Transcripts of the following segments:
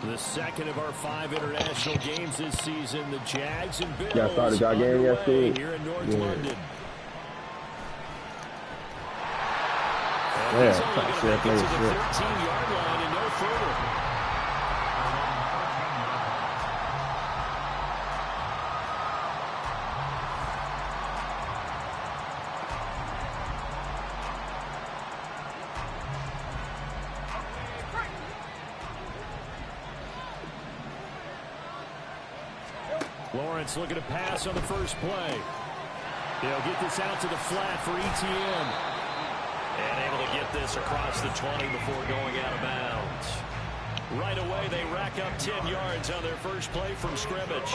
The second of our 5 international games this season, the Jags and Bills y'all started y'all game yesterday? here in North London. Yeah, he's only going to make it to the 13-yard line and no further. Lawrence looking to pass on the first play. They'll get this out to the flat for ETN. And able to get this across the 20 before going out of bounds. Right away, they rack up 10 yards on their first play from scrimmage.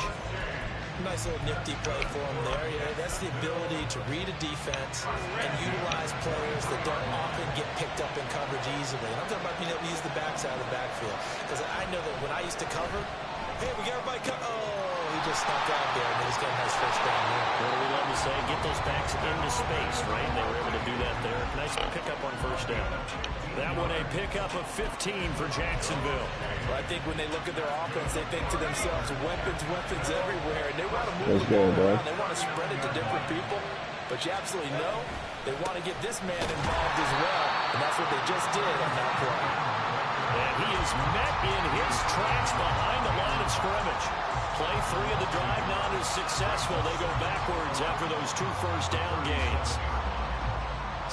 Nice little nifty play for him there. Yeah, that's the ability to read a defense and utilize players that don't often get picked up in coverage easily. And I'm talking about being able to use the backside of the backfield. Because I know that when I used to cover, hey, we got everybody cover. Oh, he just snuck out there and he's got a nice first down there. What do we love to say? Get those backs into space, right? They were able to do that there. Nice pickup on first down. That one a pickup of 15 for Jacksonville. Well, I think when they look at their offense, they think to themselves, weapons everywhere. And they want to move the ball around. They want to spread it to different people. But you absolutely know they want to get this man involved as well. And that's what they just did on that play. And he is met in his tracks behind the line of scrimmage. Play 3 of the drive not as successful. They go backwards after those 2 first down gains.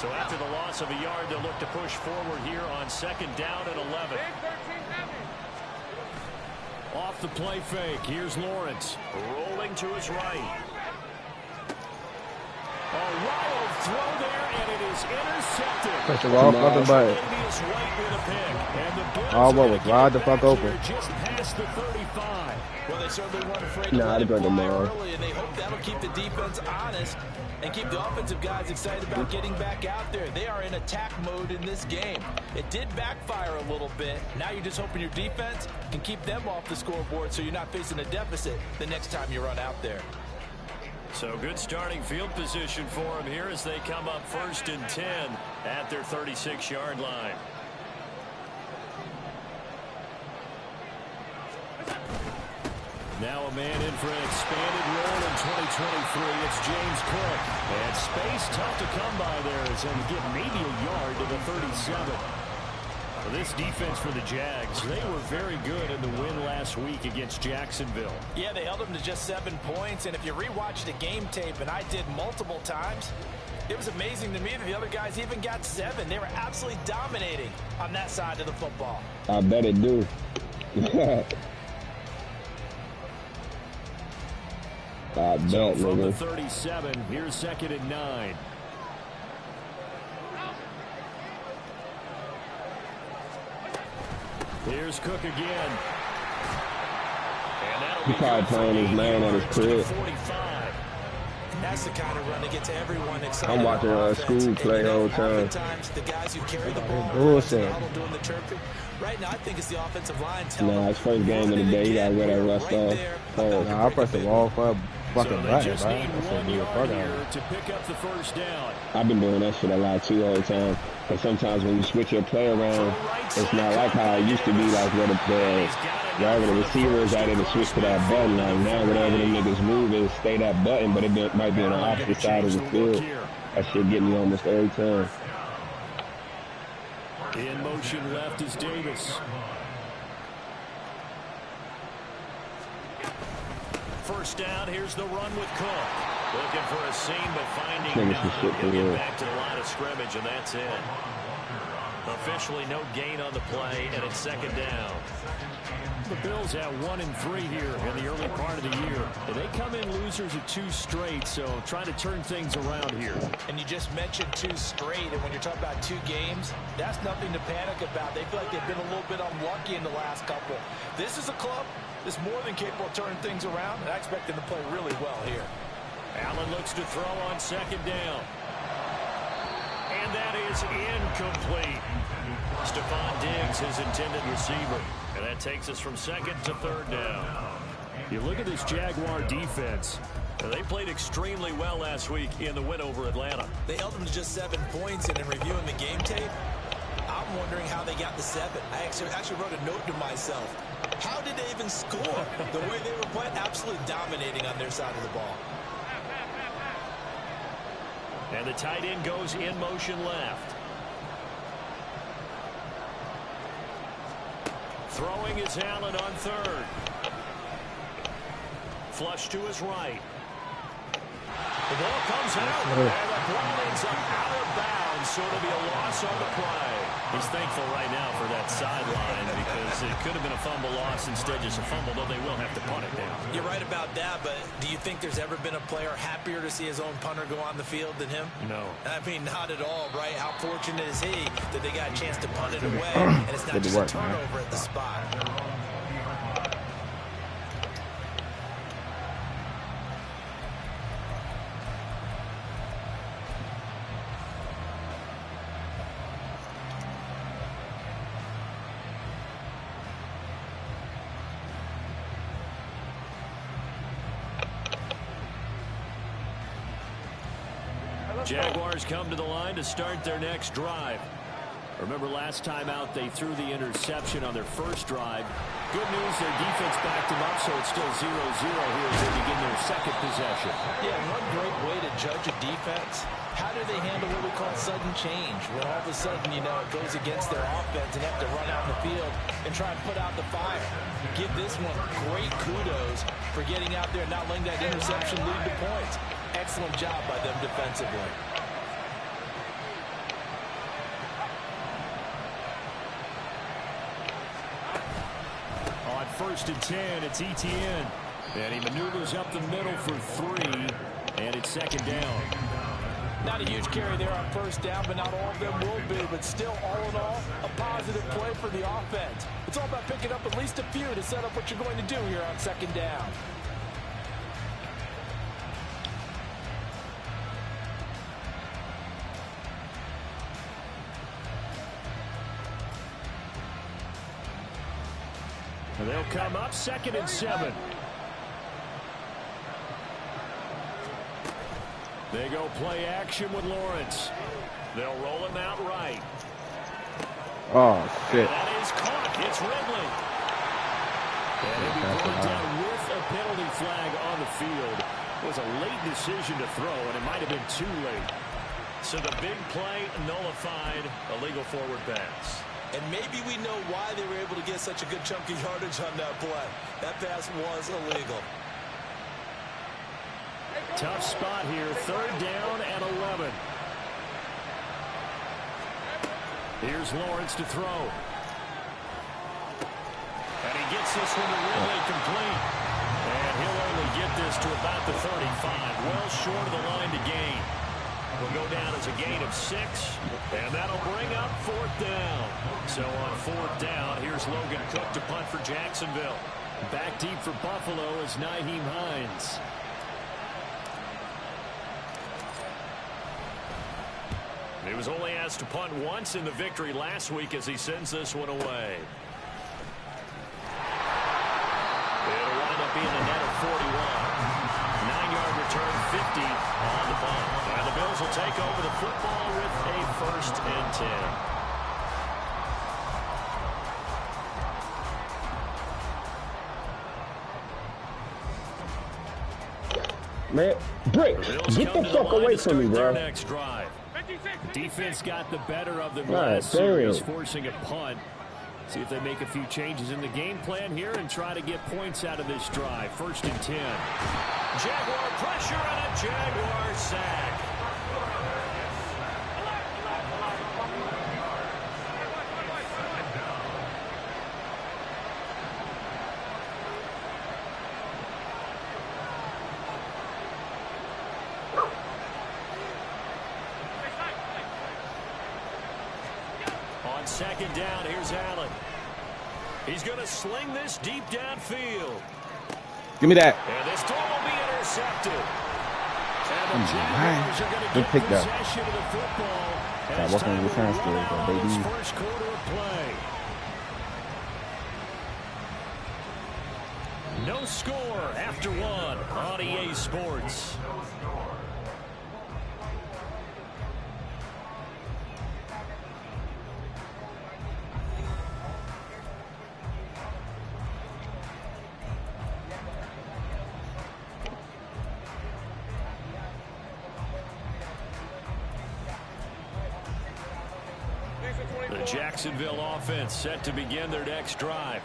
So after the loss of a yard, they'll look to push forward here on 2nd down and 11. Off the play fake, here's Lawrence. Rolling to his right. A wild throw there, and it is intercepted. That's the wrong fucking button. Oh, what was wide the fuck open? Just past the 35. Well, they certainly weren't afraid to let it fly early, and they hope that'll keep the defense honest and keep the offensive guys excited about getting back out there. They are in attack mode in this game. It did backfire a little bit. Now you're just hoping your defense can keep them off the scoreboard so you're not facing a deficit the next time you run out there. So good starting field position for them here as they come up 1st and 10 at their 36-yard line. Now a man in for an expanded role in 2023. It's James Cook. And space tough to come by there as they get maybe a yard to the 37. Well, this defense for the Jags, they were very good in the win last week against Jacksonville. Yeah, they held them to just 7 points. And if you rewatch the game tape, and I did multiple times, it was amazing to me that the other guys even got 7. They were absolutely dominating on that side of the football. I bet it do. So from the 37, here's 2nd and 9. Here's Cook again. And that'll be probably playing his man at his crib. 45. That's the kind of run that gets everyone excited. I'm watching school play all the time. The guys who carry the ball doing the chirping. Right now, I think it's the offensive line. Nah, it's first game of the day. He got to wear that rust off. Nah, I pressed the wrong fucking button, To pick up the first down. I've been doing that shit a lot too all the time. Because sometimes when you switch your play around, it's not like how it used to be, like where wherever the receiver is at, it'll switch to that button. Like now, whatever them niggas move, it'll stay that button, but it might be on the opposite side of the field. That shit get me almost every time. In motion left is Davis. First down, here's the run with Cook. Looking for a seam, but finding none. He'll get back to the line of scrimmage, and that's it. Officially no gain on the play, and it's 2nd down. The Bills have 1 and 3 here in the early part of the year. And they come in losers of 2 straight, so trying to turn things around here. And you just mentioned 2 straight, and when you're talking about 2 games, that's nothing to panic about. They feel like they've been a little bit unlucky in the last couple. This is a club that's more than capable of turning things around, and I expect them to play really well here. Allen looks to throw on 2nd down. And that is incomplete. Stephon Diggs, his intended receiver. And that takes us from 2nd to 3rd down. You look at this Jaguar defense. They played extremely well last week in the win over Atlanta. They held them to just 7 points, and in reviewing the game tape, I'm wondering how they got the 7. I actually wrote a note to myself. How did they even score? The way they were playing, absolutely dominating on their side of the ball. And the tight end goes in motion left. Throwing is Allen on third. Flush to his right. The ball comes out, and the ball ends up out of bounds, so it'll be a loss on the play. He's thankful right now for that sideline because it could have been a fumble loss, instead just a fumble, though they will have to punt it down. You're right about that, but do you think there's ever been a player happier to see his own punter go on the field than him? No. I mean, not at all, right? How fortunate is he that they got a chance to punt it away, and it's not just a turnover at the spot. Jaguars come to the line to start their next drive. Remember last time out they threw the interception on their first drive. Good news, their defense backed them up, so it's still 0-0 here as they begin their second possession. Yeah, one great way to judge a defense. How do they handle what we call sudden change? When all of a sudden, you know, it goes against their offense and they have to run out in the field and try and put out the fire. Give this one great kudos for getting out there and not letting that interception lead to points. Excellent job by them defensively. On 1st and 10, it's Etienne. And he maneuvers up the middle for 3, and it's 2nd down. Not a huge carry there on 1st down, but not all of them will be. But still, all in all, a positive play for the offense. It's all about picking up at least a few to set up what you're going to do here on 2nd down. And they'll come up 2nd and 7. They go play action with Lawrence. They'll roll him out right. Oh, shit. That is caught. It's Ridley. And he'll be brought down with a penalty flag on the field. It was a late decision to throw, and it might have been too late. So the big play nullified, a legal forward pass. And maybe we know why they were able to get such a good chunk of yardage on that play. That pass was illegal. Tough spot here. 3rd down and 11. Here's Lawrence to throw. And he gets this one to Ridley complete. And he'll only get this to about the 35. Well short of the line to gain. Will go down as a gain of 6. And that'll bring up 4th down. So on 4th down, here's Logan Cook to punt for Jacksonville. Back deep for Buffalo is Nyheim Hines. He was only asked to punt once in the victory last week as he sends this one away. It'll wind up being a net of 41. 9-yard return, 50 on the punt. And the Bills will take over the football with a 1st and 10. Man, Brick, get the fuck away from me, bro. Next drive. Defense got the better of them last series, forcing a punt. See if they make a few changes in the game plan here and try to get points out of this drive. 1st and 10. Jaguar pressure and a Jaguar sack. On 2nd down, here's Allen. He's going to sling this deep downfield. Give me that. And this throw will be intercepted. And the Jaguars are going to get possession of the football. Stop working with your skills, baby. First quarter of play. No score after 1 on EA Sports. Jacksonville offense set to begin their next drive.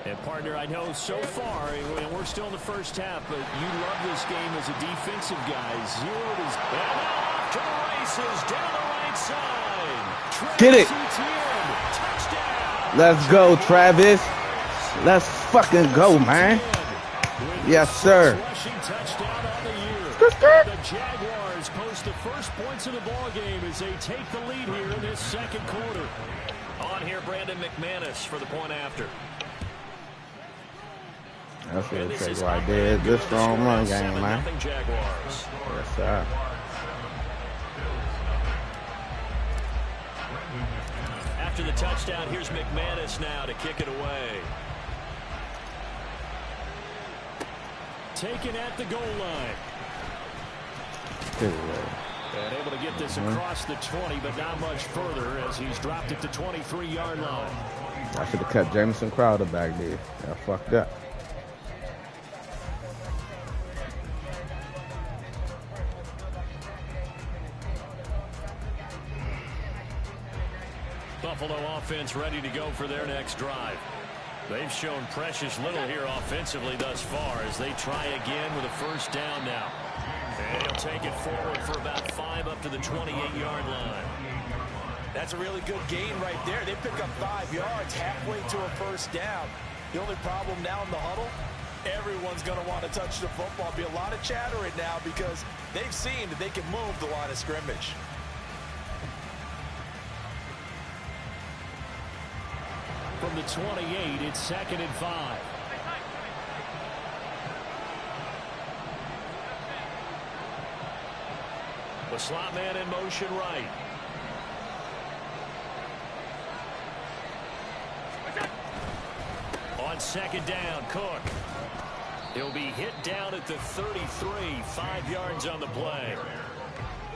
And, partner, I know so far, and we're still in the first half, but you love this game as a defensive guy. 0 to 0. Off to the races down the right side. Get it. Touchdown. Let's go, Travis. Let's fucking go, man. Yes, sir. The Jaguars post the first points of the ball game as they take the lead here in this second quarter. On here, Brandon McManus for the point after. That's what it takes right there. This strong run game, man. Jaguars. Yes, sir. After the touchdown, here's McManus now to kick it away. Taken at the goal line. And able to get this across the 20, but not much further as he's dropped it to 23-yard line. I should have cut Jamison Crowder back there. Yeah, fucked up. Buffalo offense ready to go for their next drive. They've shown precious little here offensively thus far as they try again with a first down now. And he'll take it forward for about 5 up to the 28-yard line. That's a really good gain right there. They pick up 5 yards halfway to a first down. The only problem now in the huddle, everyone's going to want to touch the football. Be a lot of chatter right now because they've seen that they can move the line of scrimmage. From the 28, it's 2nd and 5. The slot man in motion right. On 2nd down, Cook. He'll be hit down at the 33, 5 yards on the play.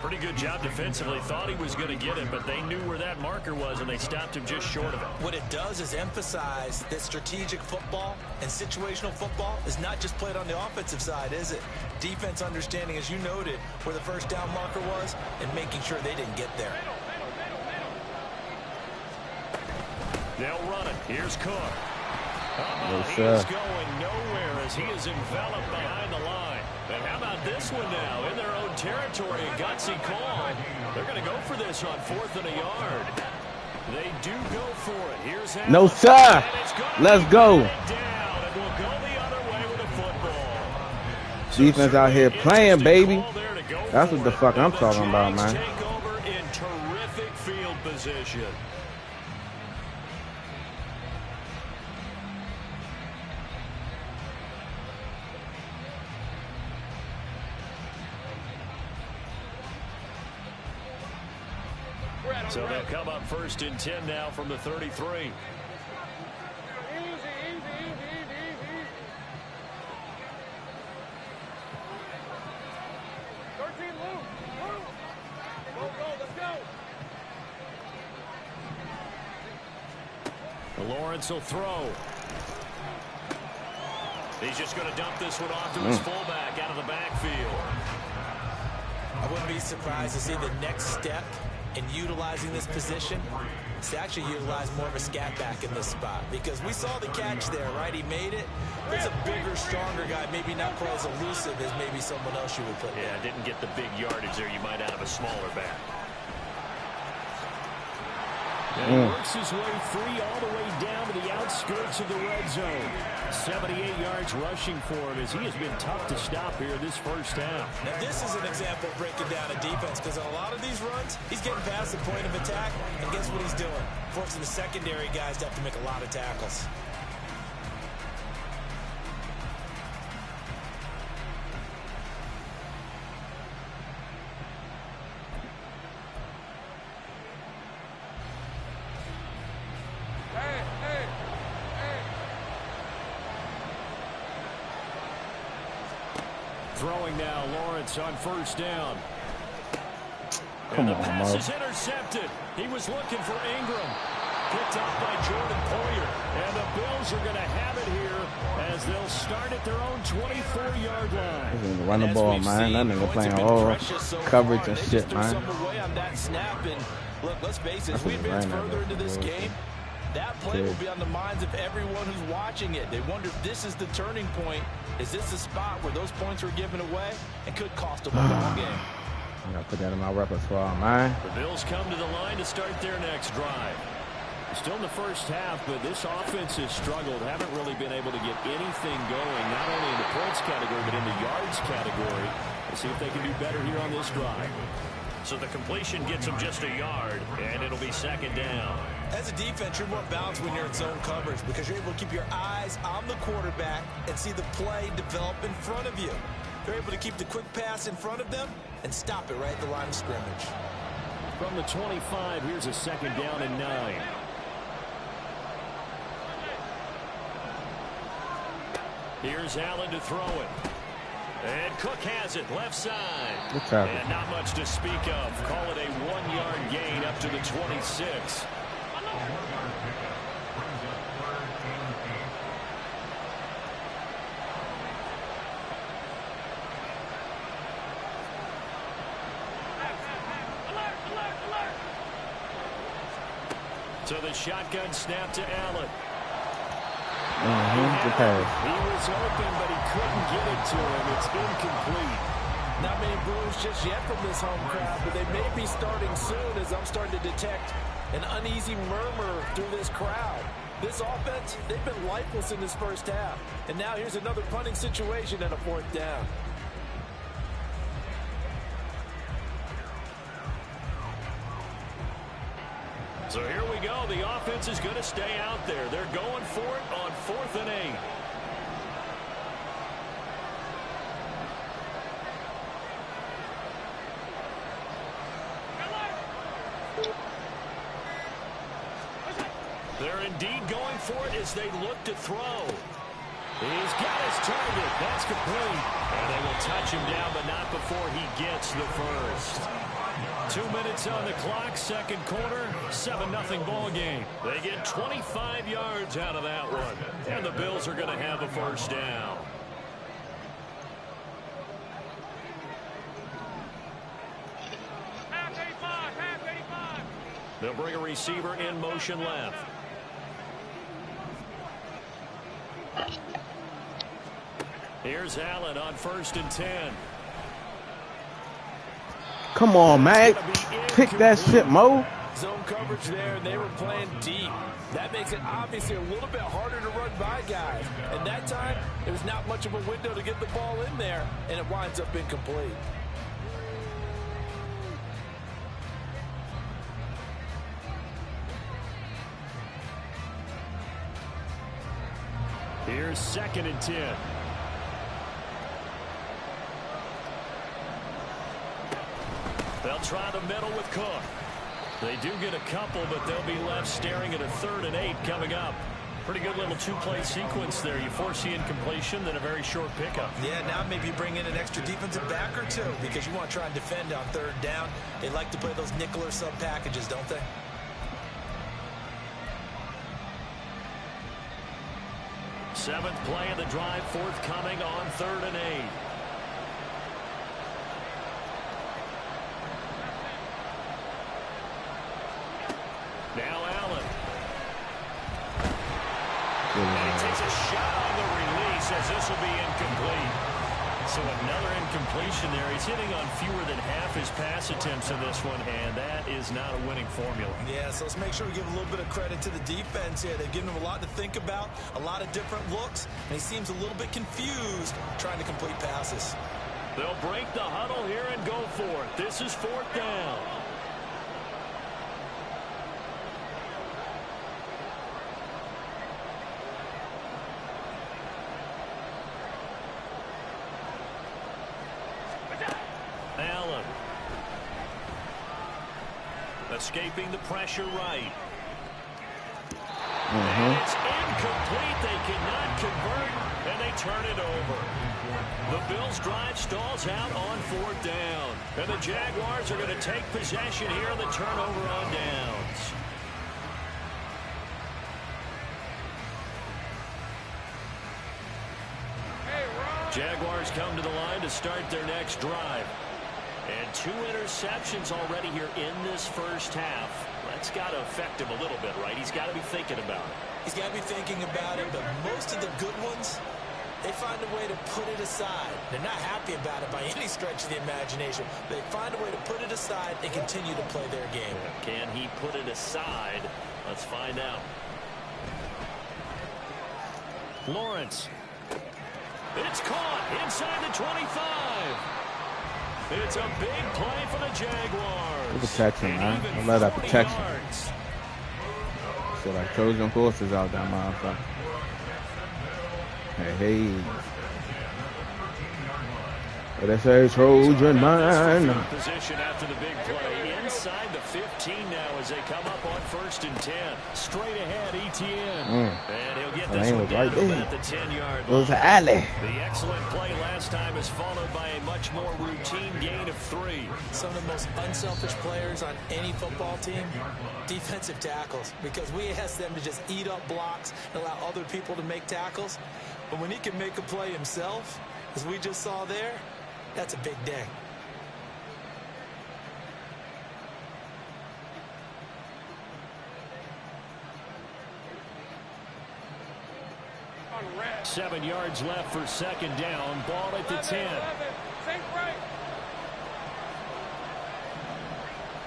Pretty good job defensively. Thought he was going to get it, but they knew where that marker was, and they stopped him just short of it. What it does is emphasize that strategic football and situational football is not just played on the offensive side, is it? Defense understanding, as you noted, where the first down marker was and making sure they didn't get there. They'll run it. Here's Cook. He is going nowhere as he is enveloped behind the line. And how about this one now? In their own territory, a gutsy call. They're going to go for this on 4th and a yard. They do go for it. Here's Allen. No, sir. Let's go. Down, and we'll go the other way with the football. Defense out here playing, baby. That's what the fuck I'm talking about, man. Take over in terrific field position. So they'll come up 1st and 10 now from the 33. Lawrence will throw. He's just going to dump this one off to his fullback out of the backfield. I wouldn't be surprised to see the next step in utilizing this position is to actually utilize more of a scat back in this spot, because we saw the catch there, right? He made it. There's a bigger, stronger guy, maybe not quite as elusive as maybe someone else you would put there. Yeah, didn't get the big yardage there you might out of a smaller back. And he works his way free all the way down to the outskirts of the red zone. 78 yards rushing for him as he has been tough to stop here this first half. Now this is an example of breaking down a defense, because on a lot of these runs, he's getting past the point of attack, and guess what he's doing? Forcing the secondary guys to have to make a lot of tackles. Throwing now, Lawrence on 1st down. Come and the on, pass Mo. is intercepted. He was looking for Ingram. picked off by Jordan Poyer. And the Bills are going to have it here as they'll start at their own 24-yard line. Run the ball, man. That nigga playing all coverage and shit, man. Look, let's face it, as we advance further into this game, that play will be on the minds of everyone who's watching it. They wonder if this is the turning point. Is this the spot where those points were given away and could cost them a ball game? I gotta put that in my repertoire, man. The Bills come to the line to start their next drive. Still in the first half, but this offense has struggled. Haven't really been able to get anything going, not only in the points category, but in the yards category. Let's see if they can do better here on this drive. So the completion gets them just a yard, and it'll be second down. As a defense, you're more balanced when you're in zone coverage because you're able to keep your eyes on the quarterback and see the play develop in front of you. They're able to keep the quick pass in front of them and stop it right at the line of scrimmage. From the 25, here's a second down and 9. Here's Allen to throw it. And Cook has it, left side. And not much to speak of. Call it a 1-yard gain up to the 26. So the shotgun snap to Allen. Good pass. He was open, but he couldn't get it to him. It's incomplete. Not many boos just yet from this home crowd, but they may be starting soon as I'm starting to detect an uneasy murmur through this crowd. This offense, they've been lifeless in this first half. And now here's another punting situation and a 4th down. So here we go. The offense is going to stay out there. They're going for it on 4th and 8. They're indeed going for it as they look to throw. He's got his target. That's complete. And they will touch him down, but not before he gets the first. 2 minutes on the clock, second quarter, 7-0 ball game. They get 25 yards out of that one. And the Bills are going to have a first down. They'll bring a receiver in motion left. Here's Allen on 1st and 10. Come on, man. Pick that shit, Mo. Zone coverage there, and they were playing deep. That makes it obviously a little bit harder to run by guys. And that time, there was not much of a window to get the ball in there, and it winds up incomplete. Here's 2nd and 10. They'll try the middle with Cook. They do get a couple, but they'll be left staring at a 3rd and 8 coming up. Pretty good little 2-play sequence there. You force the incompletion, then a very short pickup. Yeah, now maybe bring in an extra defensive back or two because you want to try and defend on 3rd down. They like to play those nickel or sub packages, don't they? Seventh play of the drive, forthcoming on 3rd and 8. Now Allen. And he takes a shot on the release as this will be incomplete. So another incompletion there. He's hitting on fewer than half his pass attempts in this one, and that is not a winning formula. Yeah, so let's make sure we give a little bit of credit to the defense here. They've given him a lot to think about, a lot of different looks, and he seems a little bit confused trying to complete passes. They'll break the huddle here and go for it. This is 4th down. Allen. Escaping the pressure right. And it's incomplete. They cannot convert, and they turn it over. The Bills' drive stalls out on 4th down. And the Jaguars are going to take possession here on the turnover on downs. Jaguars come to the line to start their next drive. And 2 interceptions already here in this first half. That's got to affect him a little bit, right? He's got to be thinking about it. He's got to be thinking about it, but most of the good ones, they find a way to put it aside. They're not happy about it by any stretch of the imagination. They find a way to put it aside and continue to play their game. Can he put it aside? Let's find out. Lawrence. It's caught inside the 25. It's a big play for the Jaguars. Good protection, man. Don't let that protection. So like Trojan horses out there, motherfucker. Hey. What they say, Trojan man. Position after the big play inside the 15 now as they come up on 1st and 10. Straight ahead, Etienne. And he'll get this one down at the 10-yard line. It was an alley. The excellent play last time is followed by a much more routine gain of 3. Some of the most unselfish players on any football team, defensive tackles, because we ask them to just eat up blocks and allow other people to make tackles. But when he can make a play himself, as we just saw there, that's a big day. Red. 7 yards left for 2nd down. Ball at the 10.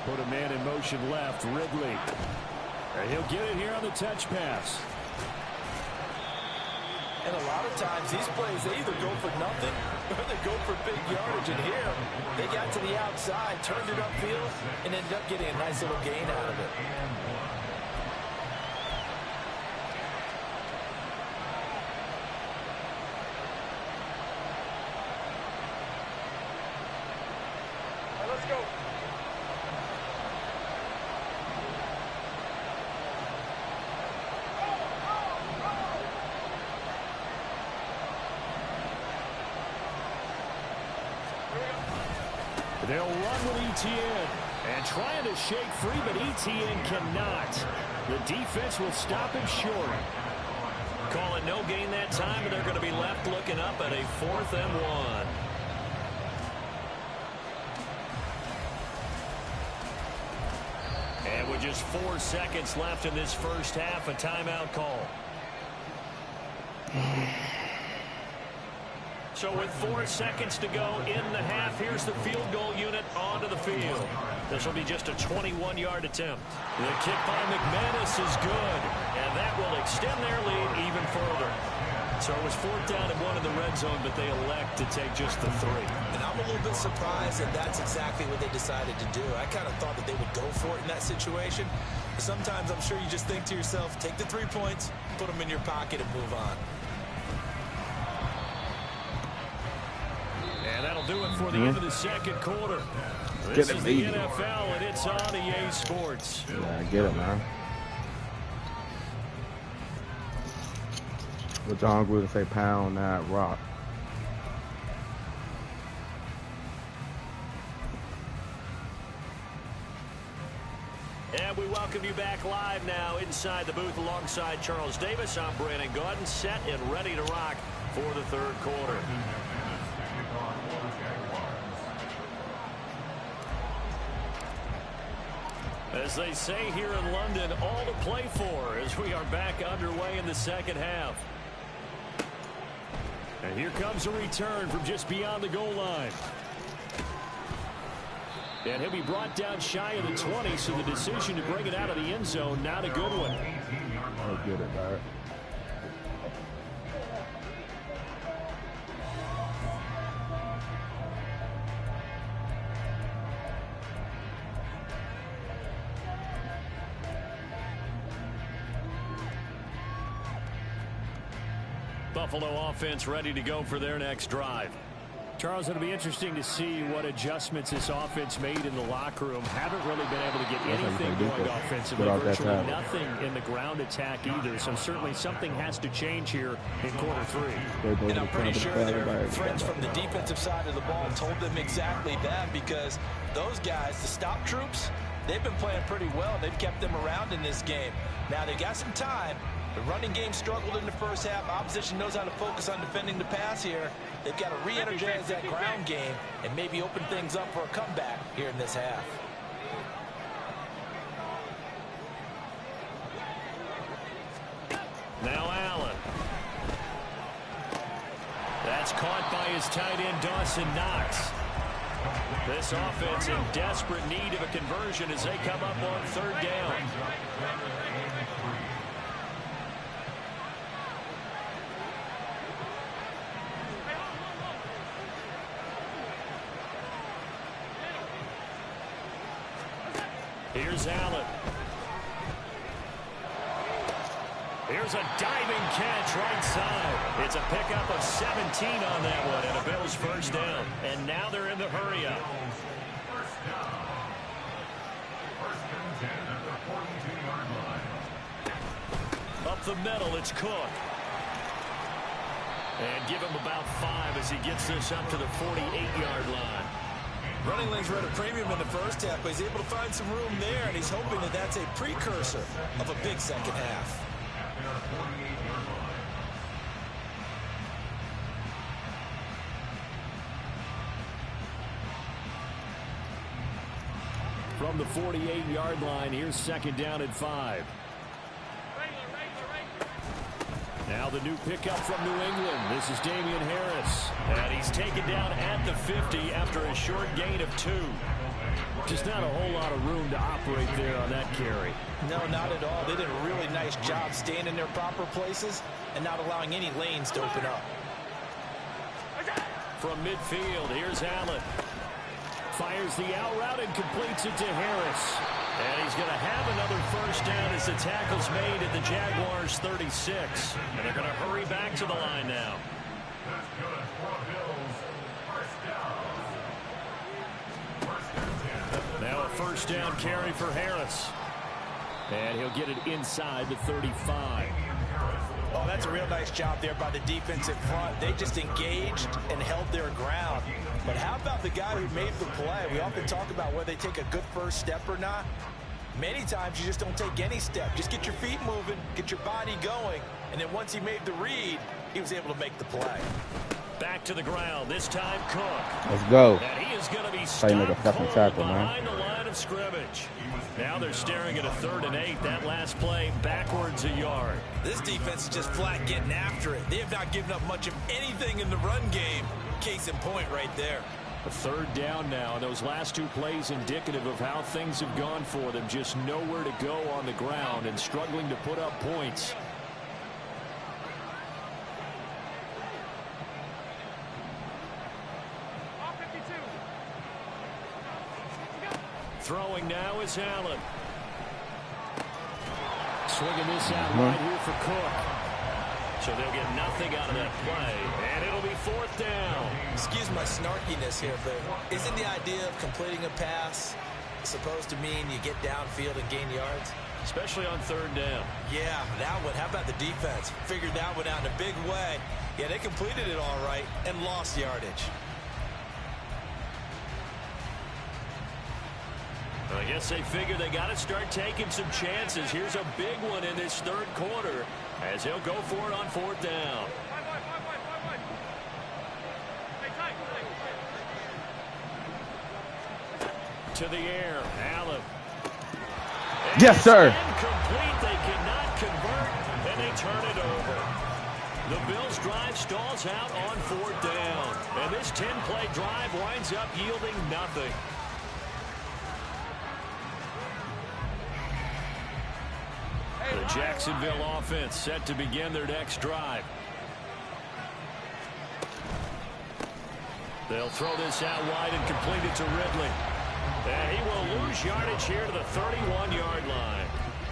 Put a man in motion left. Ridley. And he'll get it here on the touch pass. And a lot of times these plays, they either go for nothing or they go for big yardage. And here, they got to the outside, turned it upfield, and ended up getting a nice little gain out of it. Let's go. They'll run with Etienne and trying to shake free, but Etienne cannot. The defense will stop him short. Call it no gain that time, and they're going to be left looking up at a 4th and 1. And with just 4 seconds left in this first half, a timeout call. So with 4 seconds to go in the half, here's the field goal unit onto the field. This will be just a 21-yard attempt. The kick by McManus is good, and that will extend their lead even further. So it was 4th down and 1 in the red zone, but they elect to take just the 3. And I'm a little bit surprised that that's exactly what they decided to do. I kind of thought that they would go for it in that situation. But sometimes I'm sure you just think to yourself, take the 3 points, put them in your pocket, and move on. And that'll do it for the end of the 2nd quarter. This is the NFL, and it's on EA Sports. Yeah, get it, man. What John Gruden say, pound that rock. And we welcome you back live now inside the booth alongside Charles Davis. I'm Brandon Gaudin, set and ready to rock for the 3rd quarter. As they say here in London, all to play for as we are back underway in the 2nd half. And here comes a return from just beyond the goal line. And he'll be brought down shy of the 20, so the decision to bring it out of the end zone, not a good one. I'll get it, Barrett. Buffalo offense ready to go for their next drive. Charles, it'll be interesting to see what adjustments this offense made in the locker room. Haven't really been able to get anything going offensively. Virtually nothing in the ground attack either. So certainly something has to change here in quarter 3. And I'm pretty sure their friends from the defensive side of the ball told them exactly that, because those guys, the stop troops, they've been playing pretty well. They've kept them around in this game. Now they got some time, The running game struggled in the first half. Opposition knows how to focus on defending the pass here. They've got to re-energize that ground game and maybe open things up for a comeback here in this half. Now Allen. That's caught by his tight end, Dawson Knox. This offense in desperate need of a conversion as they come up on third down. Here's Allen. Here's a diving catch right side. It's a pickup of 17 on that one, and a Bills first down. And now they're in the hurry up. Up the middle, it's Cook. And give him about 5 as he gets this up to the 48-yard line. Running lanes were at a premium in the first half, but he's able to find some room there, and he's hoping that that's a precursor of a big second half. From the 48-yard line, here's second down and 5. Now the new pickup from New England. This is Damian Harris. And he's taken down at the 50 after a short gain of 2. Just not a whole lot of room to operate there on that carry. No, not at all. They did a really nice job staying in their proper places and not allowing any lanes to open up. From midfield, here's Allen. Fires the out route and completes it to Harris. And he's going to have another first down as the tackle's made at the Jaguars' 36. And they're going to hurry back to the line now. Now a first down carry for Harris. And he'll get it inside the 35. Oh, that's a real nice job there by the defensive front. They just engaged and held their ground. But how about the guy who made the play? We often talk about whether they take a good first step or not. Many times you just don't take any step. Just get your feet moving, get your body going, and then once he made the read, he was able to make the play. Back to the ground, this time Cook. Let's go. And he is going to be Try to make a fucking tackle, behind the line of scrimmage. Now they're staring at a 3rd and 8. That last play backwards a yard. This defense is just flat getting after it. They have not given up much of anything in the run game. Case in point right there. A 3rd down now. Those last 2 plays indicative of how things have gone for them. Just nowhere to go on the ground and struggling to put up points. Throwing now is Allen. Swinging this out right here for Cook. So they'll get nothing out of that play, and it'll be 4th down. Excuse my snarkiness here, but isn't the idea of completing a pass supposed to mean you get downfield and gain yards? Especially on 3rd down. Yeah, that one. How about the defense? Figured that one out in a big way. Yeah, they completed it all right and lost yardage. I guess they figure they got to start taking some chances. Here's a big one in this 3rd quarter as he'll go for it on 4th down. To the air, Allen. And yes, sir. Incomplete. They cannot convert, and they turn it over. The Bills' drive stalls out on 4th down, and this 10-play drive winds up yielding nothing. The Jacksonville offense set to begin their next drive. They'll throw this out wide and complete it to Ridley. And he will lose yardage here to the 31-yard line.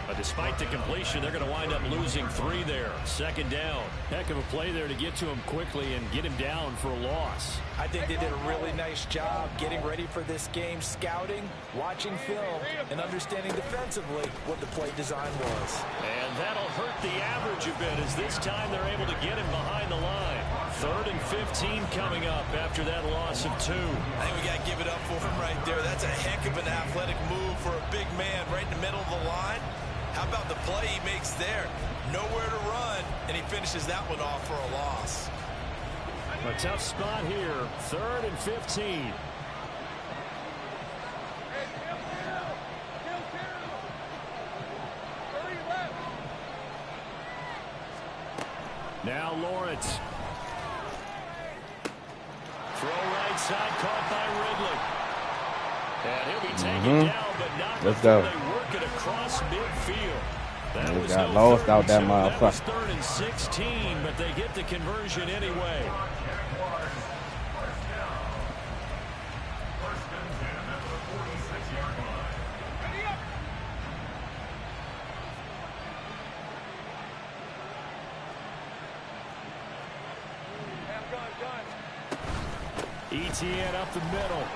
But despite the completion, they're going to wind up losing 3 there. 2nd down. Heck of a play there to get to him quickly and get him down for a loss. I think they did a really nice job getting ready for this game, scouting, watching film, and understanding defensively what the play design was. And that'll hurt the average a bit as this time they're able to get him behind the line. 3rd and 15 coming up after that loss of 2. I think we got to give it up for him right there. That's a heck of an athletic move for a big man right in the middle of the line. How about the play he makes there? Nowhere to run, and he finishes that one off for a loss. A tough spot here. 3rd and 15. Now Lawrence. Throw right side, caught by Ridley. And he'll be taken down, but not before they work it across midfield. That was got no lost out that motherfucker. That was motherfucker. 3rd and 16, but they get the conversion anyway. ETN up the middle.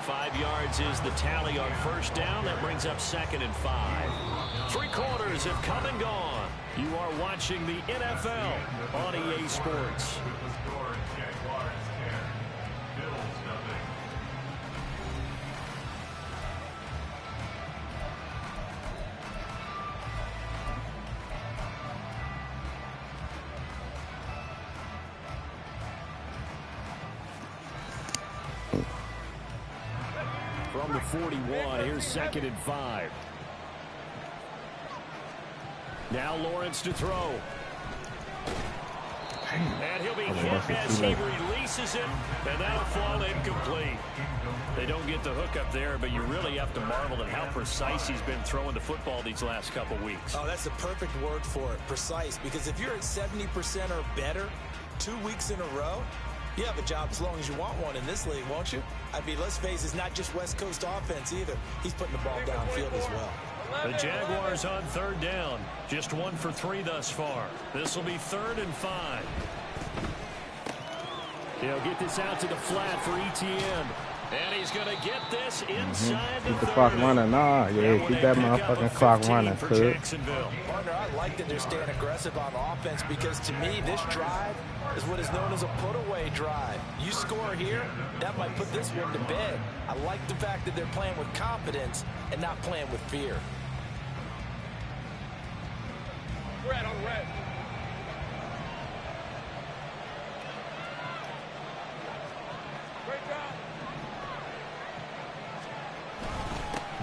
5 yards is the tally on 1st down. That brings up 2nd and 5. 3 quarters have come and gone. You are watching the NFL on EA Sports. From the 41, here's 2nd and 5. Now Lawrence to throw. And he'll be hit as he releases it, and that'll fall incomplete. They don't get the hook up there, but you really have to marvel at how precise he's been throwing the football these last couple weeks. Oh, that's the perfect word for it, precise, because if you're at 70% or better 2 weeks in a row, you have a job as long as you want one in this league, won't you? I mean, let's face it, it's not just West Coast offense either. He's putting the ball downfield as well. The Jaguars on 3rd down. Just 1 for 3 thus far. This will be 3rd and 5. He'll get this out to the flat for ETN. And he's going to get this inside Keep the the clock 30. running. Nah, yeah, keep that motherfucking clock running, kid. Partner, I like that they're staying aggressive on offense because to me, this drive is what is known as a put-away drive. You score here, that might put this one to bed. I like the fact that they're playing with confidence and not playing with fear. Red on red.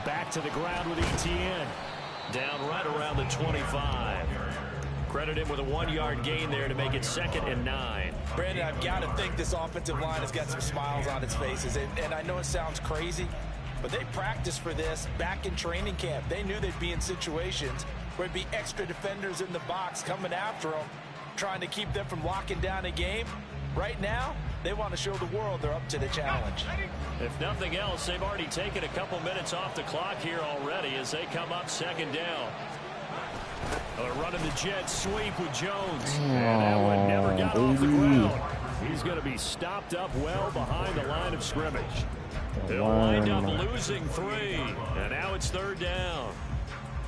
Back to the ground with ETN. Down right around the 25. Credit him with a 1-yard gain there to make it 2nd and 9. Brandon, I've got to think this offensive line has got some smiles on its faces. And I know it sounds crazy, but they practiced for this back in training camp. They knew they'd be in situations where there'd be extra defenders in the box coming after them, trying to keep them from locking down a game. Right now, they want to show the world they're up to the challenge. If nothing else, they've already taken a couple minutes off the clock here already as they come up 2nd down. They're running the jet sweep with Jones. And that one never got off the ground. He's going to be stopped up well behind the line of scrimmage. They'll wind up losing 3. And now it's 3rd down.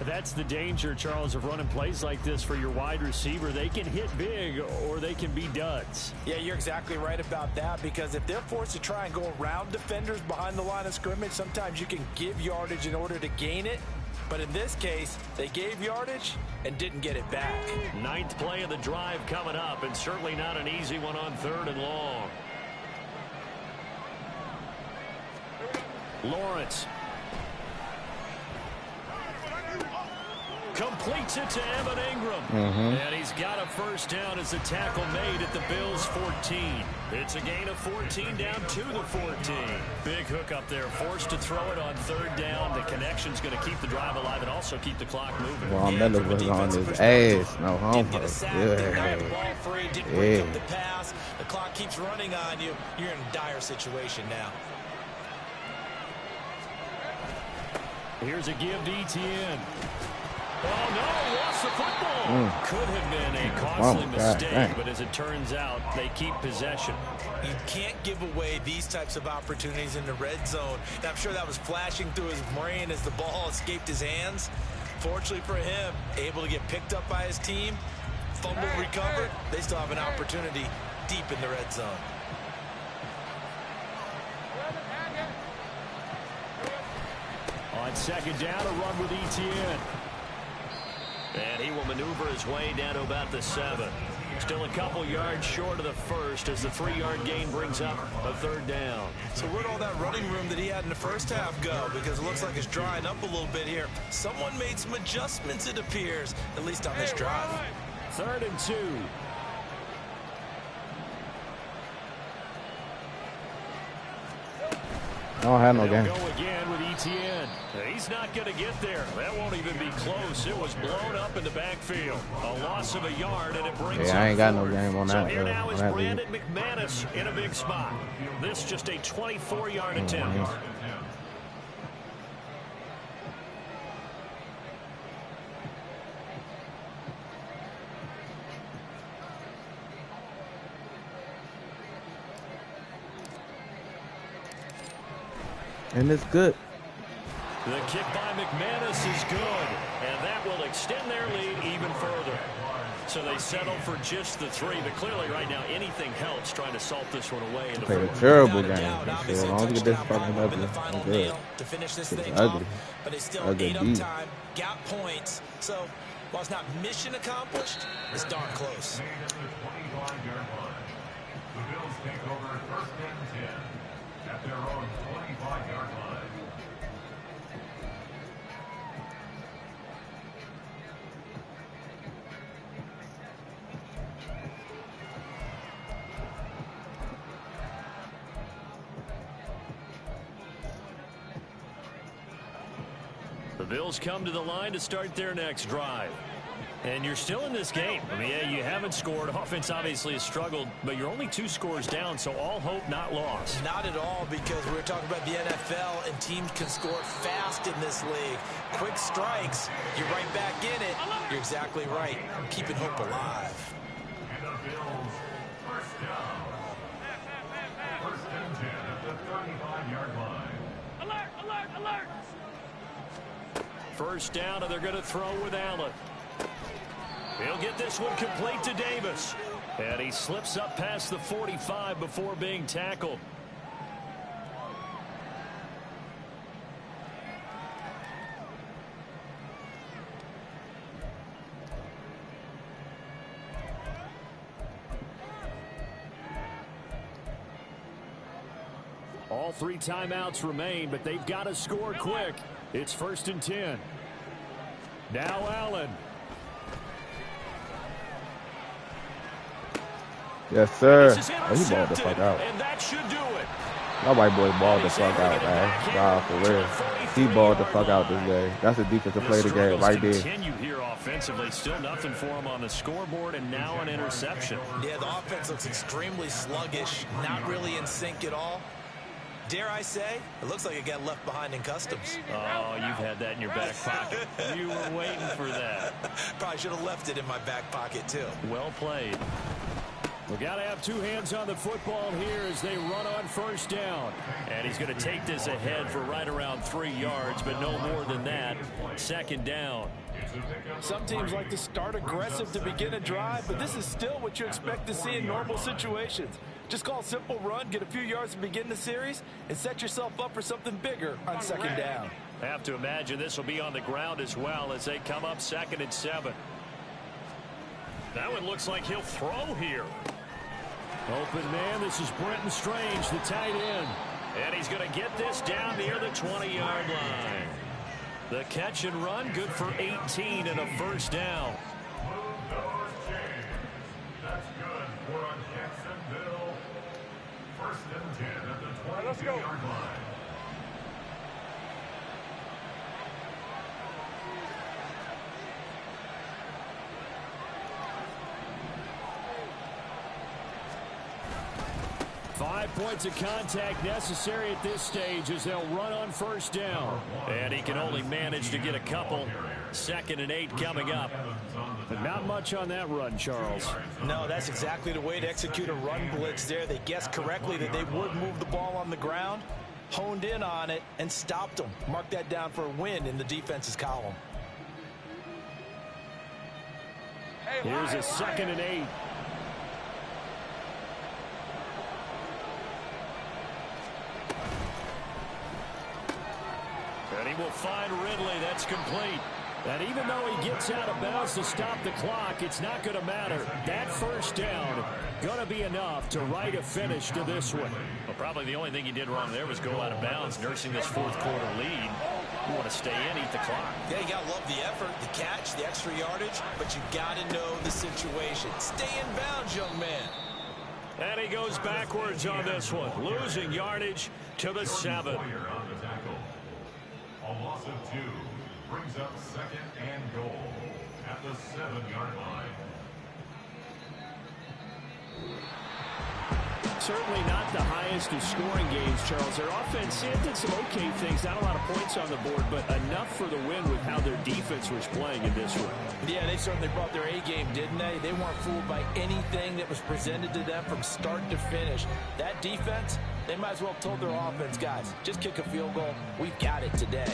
That's the danger, Charles, of running plays like this for your wide receiver. They can hit big or they can be duds. Yeah, you're exactly right about that, because if they're forced to try and go around defenders behind the line of scrimmage, sometimes you can give yardage in order to gain it. But in this case, they gave yardage and didn't get it back. 9th play of the drive coming up, and certainly not an easy one on 3rd and long. Lawrence. Completes it to Evan Ingram. And he's got a 1st down as the tackle made at the Bills' 14. It's a gain of 14 down to the 14. Big hook up there. Forced to throw it on 3rd down. The connection's going to keep the drive alive and also keep the clock moving. Well, Miller was on his ass. No homo. Yeah. The pass. The clock keeps running on you. You're in a dire situation now. Here's a give to ETN. Oh, no, lost the football. Could have been a costly mistake, but as it turns out, they keep possession. You can't give away these types of opportunities in the red zone. And I'm sure that was flashing through his brain as the ball escaped his hands. Fortunately for him, able to get picked up by his team, fumble recovered. They still have an opportunity deep in the red zone. On 2nd down, a run with ETN. And he will maneuver his way down to about the 7. Still a couple yards short of the first as the 3-yard gain brings up a 3rd down. So where'd all that running room that he had in the first half go? Because it looks like it's drying up a little bit here. Someone made some adjustments, it appears, at least on this drive. 3rd and 2. I don't have no game. Go again with ETN. He's not going to get there. That won't even be close. It was blown up in the backfield. A loss of a yard, and it brings. Yeah, I ain't got no game on that. So here now is Brandon McManus in a big spot. This just a 24-yard attempt. And it's good. The kick by McManus is good, and that will extend their lead even further. So they settle for just the 3, but clearly right now anything helps trying to salt this one away. Played a terrible game. So long as we get this fucking ugly, I'm good. To finish this thing ugly. off, but it's still Ugly 8 D. up time, got points. So while it's not mission accomplished, it's darn close. The Bills take over 1st and 10 at their own 25-yard line. The Bills come to the line to start their next drive. And you're still in this game. I mean, yeah, you haven't scored. Offense obviously has struggled, but you're only 2 scores down, so all hope not lost. Not at all, because we were talking about the NFL, and teams can score fast in this league. Quick strikes, you're right back in it. You're exactly right. Keeping hope alive. And the Bills, 1st down. 1st and 10 at the 35-yard line. Alert, alert, alert! 1st down, and they're going to throw with Allen. He'll get this one complete to Davis. And he slips up past the 45 before being tackled. All 3 timeouts remain, but they've got to score quick. It's 1st and 10. Now Allen. Yes, sir. Oh, he balled the fuck out. And that should do it. My white boy balled the fuck out, man. Wow, for real. He balled the fuck out this game. That's a defensive play of the game right there. Continue here offensively. Still nothing for him on the scoreboard, and now an interception. Yeah, the offense looks extremely sluggish, not really in sync at all. Dare I say, it looks like it got left behind in customs. Oh, you've had that in your back pocket. You were waiting for that. Probably should have left it in my back pocket, too. Well played. We got to have 2 hands on the football here as they run on 1st down. And he's going to take this ahead for right around 3 yards, but no more than that. 2nd down. Some teams like to start aggressive to begin a drive, but this is still what you expect to see in normal situations. Just call a simple run, get a few yards to begin the series, and set yourself up for something bigger on 2nd down. I have to imagine this will be on the ground as well as they come up 2nd and 7. That one looks like he'll throw here. Open man, this is Brenton Strange, the tight end. And he's going to get this down near the 20-yard line. The catch and run, good for 18 and a 1st down. That's good for Jacksonville. 1st and 10 at the 22-yard line. Five points of contact necessary at this stage as they'll run on 1st down. And he can only manage to get a couple. 2nd and 8 coming up. But not much on that run, Charles. No, that's exactly the way to execute a run blitz there. They guessed correctly that they would move the ball on the ground, honed in on it, and stopped them. Mark that down for a win in the defense's column. Here's a 2nd and 8. And he will find Ridley. That's complete. And even though he gets out of bounds to stop the clock, it's not going to matter. That first down going to be enough to write a finish to this one. Well, probably the only thing he did wrong there was go out of bounds, nursing this fourth quarter lead. You want to stay in, eat the clock. Yeah, you got to love the effort, the catch, the extra yardage, but you got to know the situation. Stay in bounds, young man. And he goes backwards on this one, losing yardage to the 7. On the tackle. A loss of 2 brings up 2nd and goal at the 7-yard line. Certainly not the highest of scoring games, Charles. Their offense did some okay things, not a lot of points on the board, but enough for the win with how their defense was playing in this one. Yeah, they certainly brought their A game, didn't they? They weren't fooled by anything that was presented to them from start to finish. That defense, they might as well have told their offense, guys, just kick a field goal. We've got it today.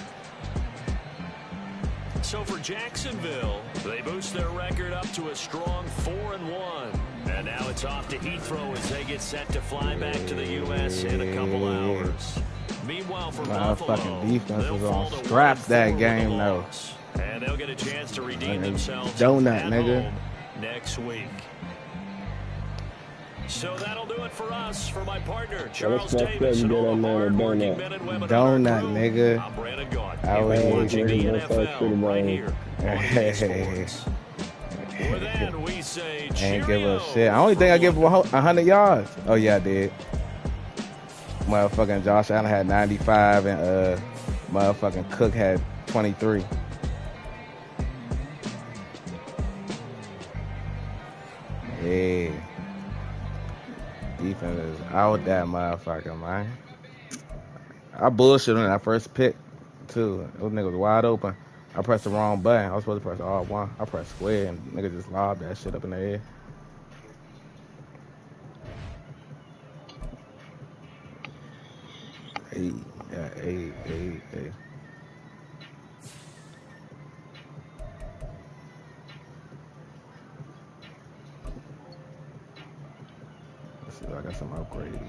So for Jacksonville, they boost their record up to a strong 4-1. And now it's off to Heathrow as they get set to fly back to the U.S. in a couple hours. Meanwhile, for Buffalo, fucking defense was on straps that game, though. And they'll get a chance to redeem themselves donut, at nigga. home next week. So that'll do it for us. For my partner, Charles Davis, and all the hard-working men and women donut, of our crew, nigga. I'm Brandon Gaunt. Oh, You've been hey, watching the hey, NFL right hey. here on EA Sports. With that, we say Ain't give a cheerio. shit. I only think I give 100 yards. Oh, yeah, I did. Motherfucking Josh Allen had 95 and motherfucking Cook had 23. Yeah. Defense is out that motherfucker, man. I bullshit on that first pick, too. Those niggas wide open. I pressed the wrong button. I was supposed to press R1. I pressed square, and nigga just lobbed that shit up in the air. Hey, yeah, hey. Let's see if I got some upgrades.